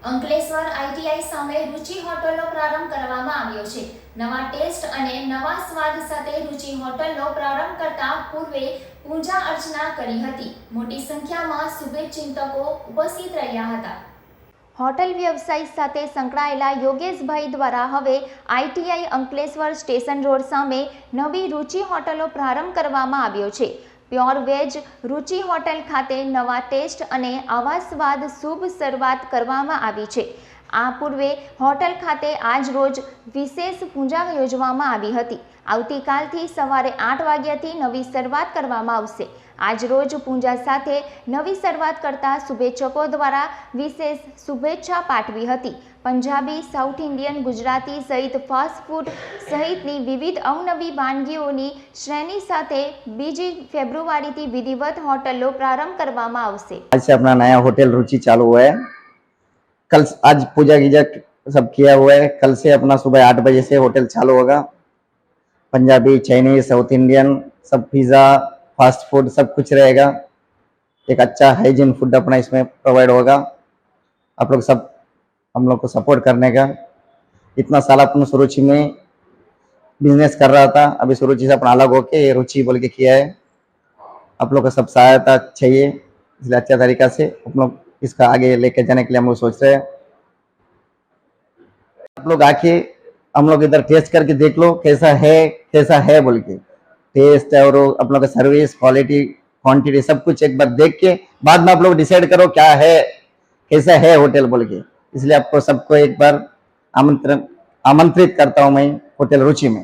Ankleshwar ITI સામે રુચિ હોટલનો પ્રારંભ કરવામાં આવ્યો છે। નવા ટેસ્ટ અને નવા સ્વાદ સાથે રુચિ હોટલનો પ્રારંભ કરતા પૂર્વે પૂજા અર્ચના કરી હતી। મોટી સંખ્યામાં શુભેચ્છુકો ઉપસ્થિત રહ્યા હતા। હોટલ વ્યવસાય સાથે સંકળાયેલા યોગેશભાઈ દ્વારા હવે આઈટીઆઈ અંકલેશ્વર સ્ટેશન રોડ સામે નવી રુચિ હોટલનો પ્રારંભ કરવામાં આવ્યો છે। પ્યોર વેજ રુચિ હોટલ ખાતે નવા ટેસ્ટ અને આવા સ્વાદ શુભ શરૂઆત કરવામાં આવી છે। આ પૂર્વે હોટલ ખાતે આજ રોજ વિશેષ પૂજા યોજવામાં આવી હતી। આવતીકાલથી સવારે 8 વાગ્યાથી નવી શરૂઆત કરવામાં આવશે। આજ રોજ પૂજા સાથે નવી શરૂઆત કરતા શુભેચ્છકો દ્વારા વિશેષ શુભેચ્છા પાઠવી હતી। પંજાબી, સાઉથ ઇન્ડિયન, ગુજરાતી સહિત ફાસ્ટ ફૂડ સહિતની વિવિધ અવનવી વાનગીઓની શ્રેણી સાથે 2 ફેબ્રુઆરીથી વિધિવત હોટલનો પ્રારંભ કરવામાં આવશે। आज से अपना नया होटल रुचि चालू हुआ है। कल आज पूजा गीजा सब किया हुआ है। कल से अपना सुबह 8 बजे से होटल चालू होगा। पंजाबी, चाइनीज, साउथ इंडियन सब पिज़्ज़ा, फास्ट फूड सब कुछ रहेगा। एक अच्छा हाइजीन फूड अपना इसमें प्रोवाइड होगा। आप लोग सब हम लोग को सपोर्ट करने का। इतना साल अपन सुरुचि में बिजनेस कर रहा था, अभी सुरुचि से अपना अलग होके ये रुचि बोल के किया है। आप लोग का सब सहायता चाहिए, इसलिए अच्छा तरीका से हम लोग इसका आगे लेके जाने के लिए हम लोग सोच रहे हैं। आप लोग आके हम लोग इधर टेस्ट करके देख लो कैसा है बोल के। टेस्ट और आप लोग का सर्विस, क्वालिटी, क्वांटिटी सब कुछ एक बार देख के बाद में आप लोग डिसाइड करो क्या है, कैसा है होटल बोल के। इसलिए आपको सबको एक बार आमंत्रित करता हूँ मैं होटल रुचि में।